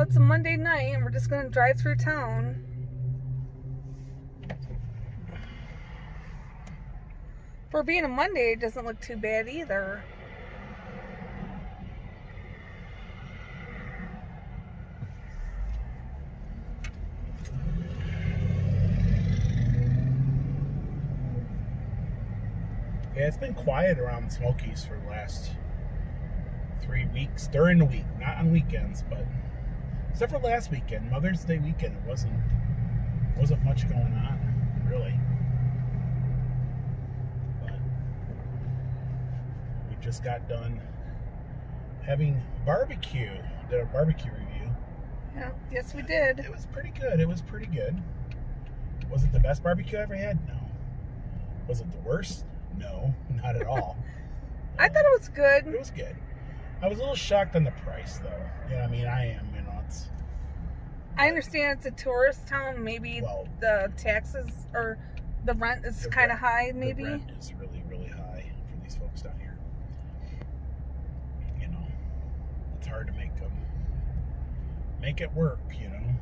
it's a Monday night and we're just going to drive through town. For being a Monday, it doesn't look too bad either. Yeah, it's been quiet around the Smokies for the last 3 weeks during the week, not on weekends, but except for last weekend, Mother's Day weekend, it wasn't much going on, really. But we just got done having barbecue. Did a barbecue review. Yeah, yes we did. It was pretty good. It was pretty good. Was it the best barbecue I ever had? No. Was it the worst? No, not at all. I thought it was good. It was good. I was a little shocked on the price, though. Yeah, I mean, I am. It's. I understand it's a tourist town. Maybe the taxes or the rent is kind of high. Maybe the rent is really, really high for these folks down here. You know, it's hard to make it work. You know,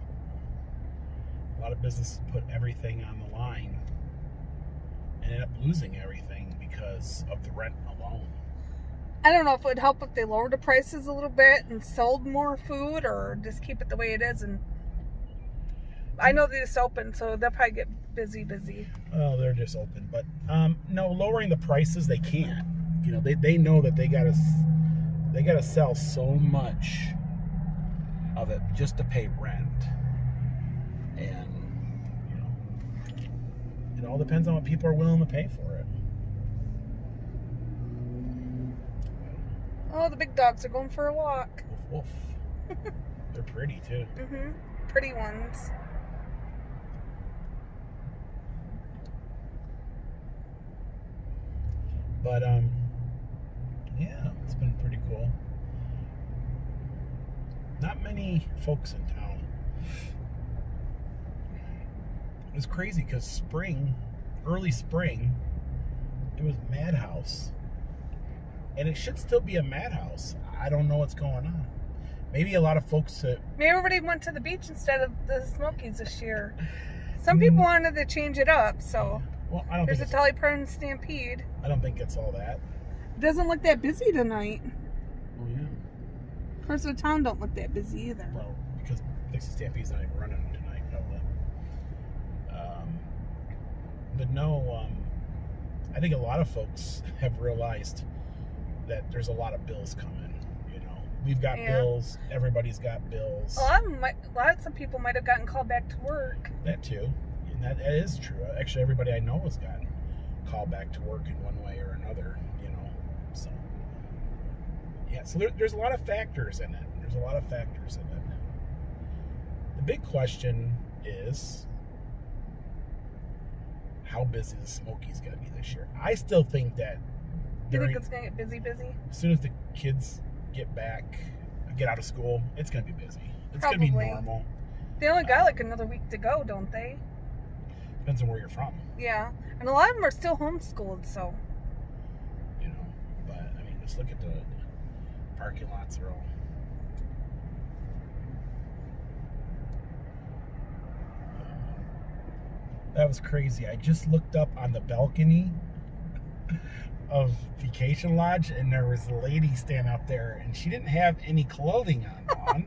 a lot of businesses put everything on the line and end up losing everything because of the rent alone. I don't know if it would help if they lowered the prices a little bit and sold more food, or just keep it the way it is. And I know they just opened, so they'll probably get busy. Oh, they're just open, but no, lowering the prices they can't. You know, they know that they gotta sell so much of it just to pay rent, and you know, it all depends on what people are willing to pay for it. Oh, the big dogs are going for a walk. Woof, woof. They're pretty too. Pretty ones. But yeah, it's been pretty cool. Not many folks in town. It was crazy because early spring, it was madhouse. And it should still be a madhouse. I don't know what's going on. Maybe a lot of folks maybe everybody went to the beach instead of the Smokies this year. Some people wanted to change it up, so well, I don't there's think a Dolly Parton stampede. I don't think it's all that. It doesn't look that busy tonight. Oh yeah. Parts of the town don't look that busy either. Well, because Dixie Stampede's not even running tonight, probably. But no, I think a lot of folks have realized that there's a lot of bills coming. You know, we've got bills. Everybody's got bills. Some people might have gotten called back to work. That too, and that is true. Actually, everybody I know has gotten called back to work in one way or another. You know, so yeah. So there's a lot of factors in it. There's a lot of factors in it. The big question is, how busy the Smokies going to be this year? I still think that. You think it's going to get busy? As soon as the kids get out of school, it's going to be busy. It's going to be normal. They only got like another week to go, don't they? Depends on where you're from. Yeah. And a lot of them are still homeschooled, so. You know, but I mean, just look at the parking lots are all. That was crazy. I just looked up on the balcony of Vacation Lodge, and there was a lady standing out there, and she didn't have any clothing on.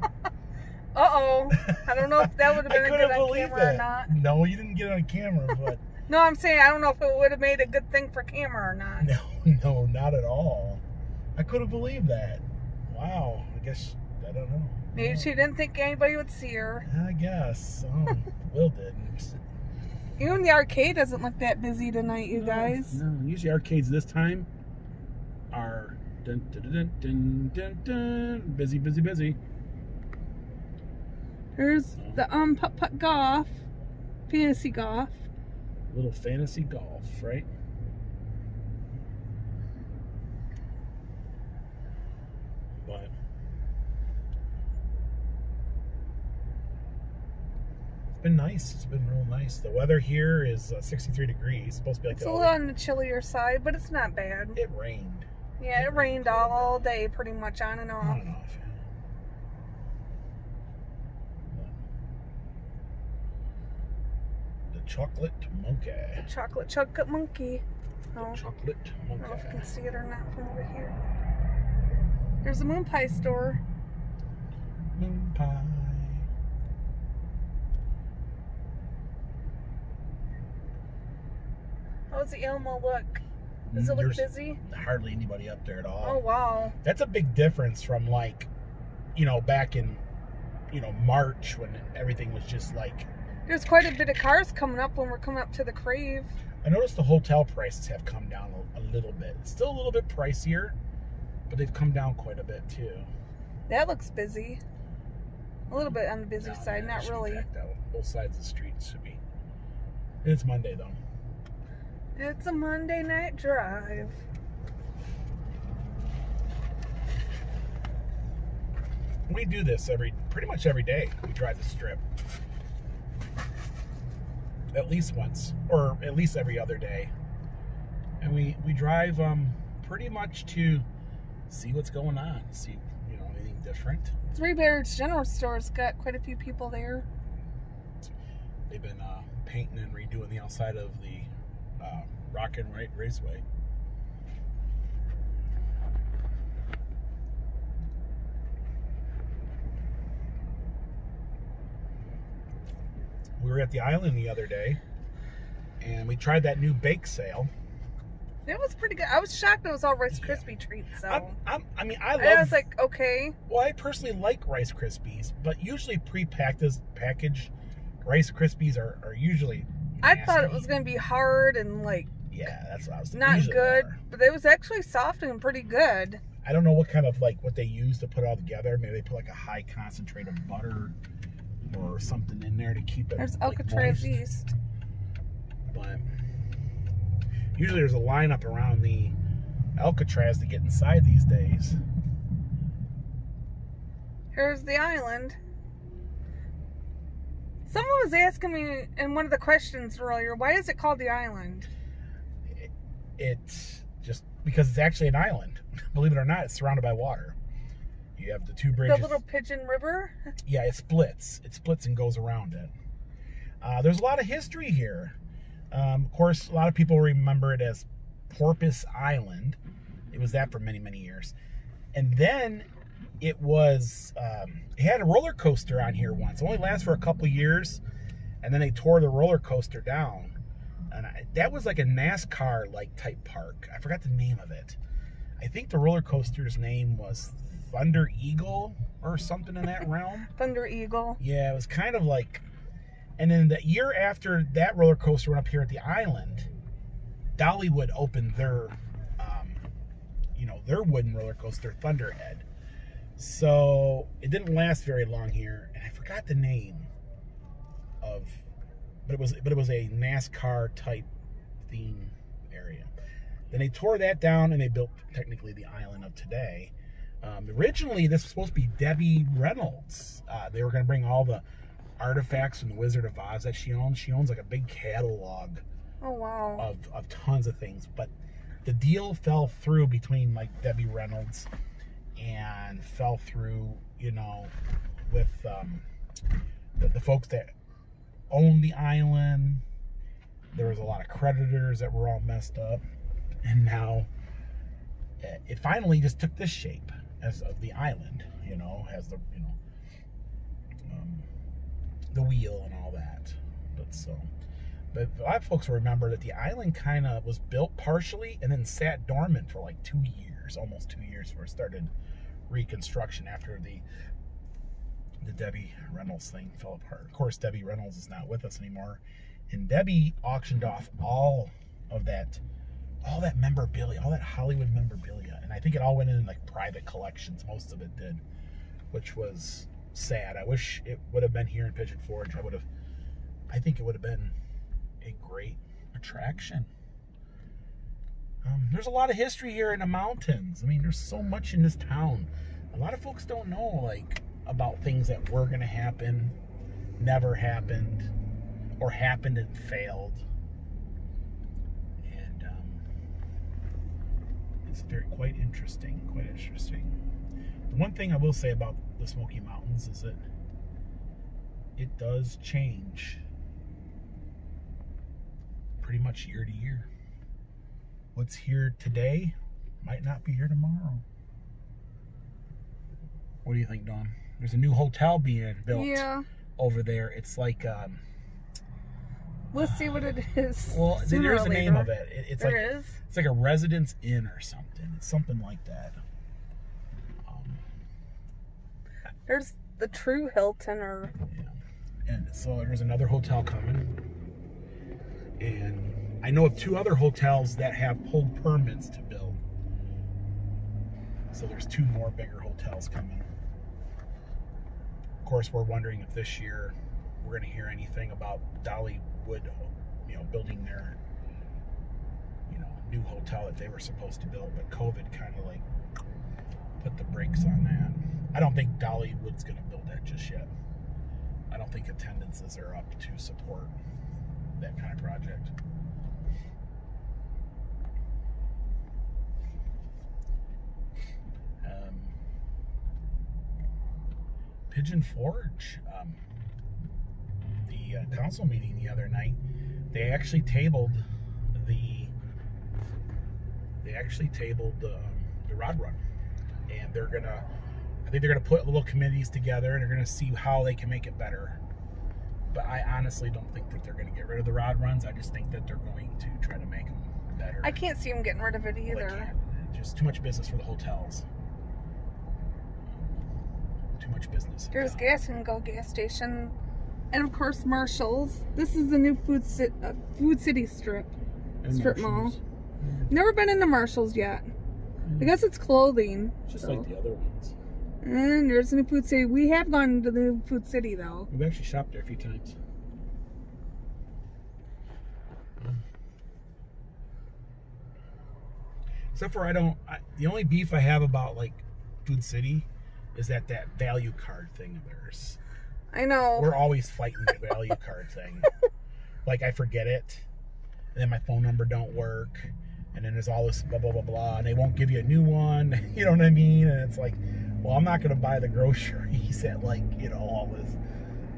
Uh-oh. I don't know if that would have been a good on camera or not. No, you didn't get it on camera, but... No, I'm saying I don't know if it would have made a good thing for camera or not. No, not at all. I couldn't believe that. Wow. I guess, I don't know. Maybe she didn't think anybody would see her. I guess. Will didn't. Even the arcade doesn't look that busy tonight, you guys. No, usually arcades this time are dun, dun, dun, dun, dun, dun, busy, busy, busy. There's the putt-putt golf, fantasy golf. Little fantasy golf, right? But it's been nice. It's been real nice. The weather here is 63 degrees. It's supposed to be like it's a little on the chillier side, but it's not bad. It rained. Yeah, it rained all day, pretty much on and off. chocolate monkey. Chocolate monkey. Oh, Chocolate I don't know if you monkey. can see it or not from over here. There's a moon pie store. Moon pie. How's the Elmo look? Does it look There's busy? hardly anybody up there at all. Oh, wow. That's a big difference from, like, back in, March when everything was just like... There's quite a bit of cars coming up when we're coming up to the Crave. I noticed the hotel prices have come down a little bit. It's still a little bit pricier, but they've come down quite a bit, too. That looks busy. A little bit on the busy side, man, it not should be really. packed out. Both sides of the street should be. It's Monday, though. It's a Monday night drive. We do this pretty much every day. We drive the strip. At least once, or at least every other day. And we drive pretty much to see what's going on, see anything different. Three Bears General Store's got quite a few people there. They've been painting and redoing the outside of the Rock and Right Raceway. We were at the island the other day, and we tried that new bake sale. It was pretty good. I was shocked it was all Rice Krispie treats. So I I was like, okay. Well, I personally like Rice Krispies, but usually packaged Rice Krispies are usually nasty. I thought it was going to be hard and like that's what I was thinking. not Usually good, but it was actually soft and pretty good. I don't know what kind of what they use to put it all together. Maybe they put like a high concentrate of butter or something in there to keep it. There's like, Alcatraz moist. East. But usually there's a lineup around the Alcatraz to get inside these days. Here's the island. Someone was asking me in one of the questions earlier, why is it called the island? It's just because it's actually an island. Believe it or not, it's surrounded by water. You have the two bridges. The little Pigeon River? Yeah, it splits. It splits and goes around it. There's a lot of history here. Of course, a lot of people remember it as Porpoise Island. It was that for many, many years. And then it was, it had a roller coaster on here once. It only lasted for a couple years. And then they tore the roller coaster down. And that was like a NASCAR-like type park. I forgot the name of it. I think the roller coaster's name was Thunder Eagle or something in that realm. Thunder Eagle. Yeah, it was kind of like... And then the year after that roller coaster went up here at the island, Dollywood opened their, their wooden roller coaster, Thunderhead. So it didn't last very long here, and I forgot the name of, but it was a NASCAR type theme area. Then they tore that down and they built technically the island of today. Originally, this was supposed to be Debbie Reynolds. They were going to bring all the artifacts from the Wizard of Oz that she owns. She owns like a big catalog. Oh, wow. Of tons of things, but the deal fell through between like Debbie Reynolds and fell through, with the folks that own the island. There was a lot of creditors that were all messed up, and now it finally just took this shape as of the island. Has the the wheel and all that. But a lot of folks remember that the island kind of was built partially and then sat dormant for like 2 years, almost 2 years, before it started reconstruction after the Debbie Reynolds thing fell apart. Of course, Debbie Reynolds is not with us anymore, and Debbie auctioned off all that memorabilia, all that Hollywood memorabilia, and I think it all went in like private collections. Most of it did, which was sad. I wish it would have been here in Pigeon Forge. I think it would have been a great attraction. There's a lot of history here in the mountains. I mean, there's so much in this town. A lot of folks don't know about things that were going to happen, never happened, or happened and failed. And it's quite interesting. The one thing I will say about the Smoky Mountains is that it does change pretty much year to year. What's here today might not be here tomorrow. What do you think, Dawn? There's a new hotel being built over there. It's like we'll see what it is. Well, there's a name of it. It's like a Residence Inn or something. It's something like that. There's the True Hilton, or and so there's another hotel coming, and I know of 2 other hotels that have pulled permits to build. So there's 2 more bigger hotels coming. Of course, we're wondering if this year we're going to hear anything about Dollywood, building their, new hotel that they were supposed to build, but COVID kind of like put the brakes on that. I don't think Dollywood's going to build that just yet. I don't think attendances are up to support that kind of project. Pigeon Forge, the council meeting the other night, they actually tabled the rod run, and I think they're gonna put little committees together, and they're gonna see how they can make it better. But I honestly don't think that they're gonna get rid of the rod runs. I just think that they're going to try to make them better. I can't see them getting rid of it either. Well, just too much business for the hotels. Too much business. There's Gas and Go gas station, and of course Marshalls. This is the new Food City strip mall. Never been into Marshalls yet. I guess it's clothing. Just like the other ones. And there's a new Food City. We have gone to the new Food City though. We've actually shopped there a few times. Except for the only beef I have about like Food City is that value card thing of theirs. I know. We're always fighting the value card thing. Like I forget it, and then my phone number don't work, and then there's all this blah blah blah blah, and they won't give you a new one. You know what I mean? And it's like, well, I'm not gonna buy the groceries at all this,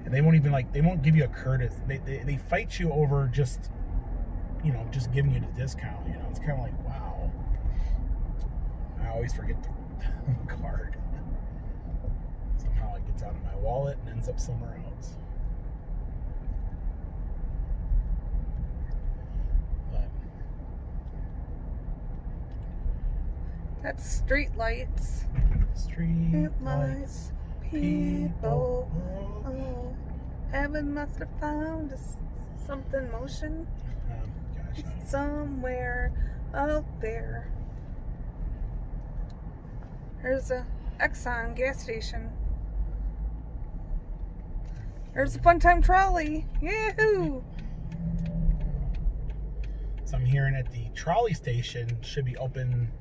and they won't give you a courtesy. They fight you over just giving you the discount. It's kind of like, wow. I always forget the card. Somehow it gets out of my wallet and ends up somewhere else. But that's street lights. Street lights, people. Oh, heaven must have found something motion. Gosh, Somewhere out there. There's a Exxon gas station. There's a fun time trolley. Yahoo! So I'm hearing that the trolley station should be open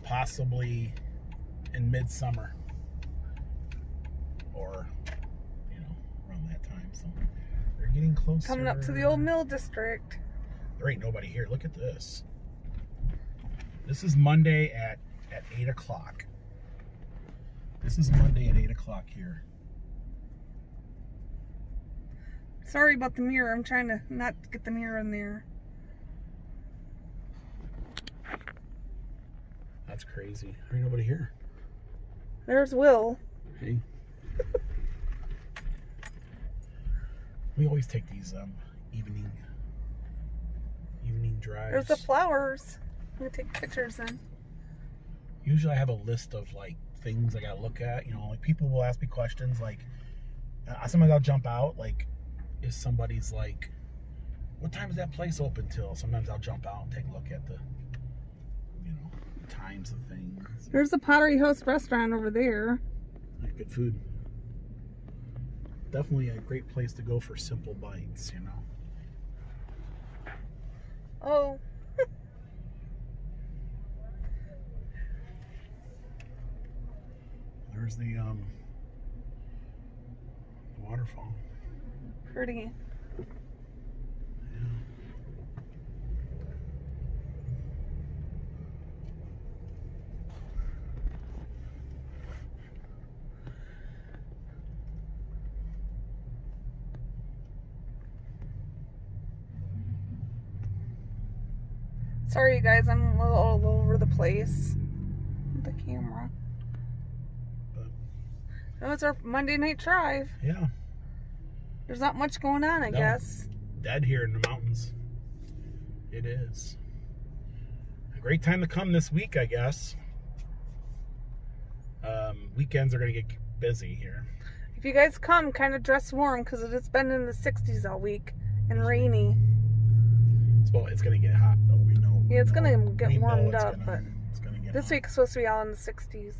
possibly in midsummer, or around that time. So they're getting closer. Coming up to the old mill district. There ain't nobody here. Look at this. This is Monday at 8 o'clock. This is Monday at 8 o'clock here. Sorry about the mirror. I'm trying to not get the mirror in there. That's crazy. There ain't nobody here. There's Will. Hey. We always take these evening drives. There's the flowers. I'm gonna take pictures then. Usually I have a list of things I gotta look at. People will ask me questions sometimes I'll jump out if somebody's what time is that place open till? Sometimes I'll jump out and take a look at the times of things. There's a Pottery House restaurant over there. Good food. Definitely a great place to go for simple bites, Oh. There's the waterfall. Pretty. Sorry, you guys, I'm a little all over the place with the camera. That was our Monday night drive. Yeah. There's not much going on, I guess. Dead here in the mountains. It is. A great time to come this week, I guess. Weekends are going to get busy here. If you guys come, kind of dress warm because it's been in the 60s all week and rainy. It's going to get hot, though. We know. Yeah, it's going to get warmed up, but it's gonna get this hot. week's supposed to be all in the 60s.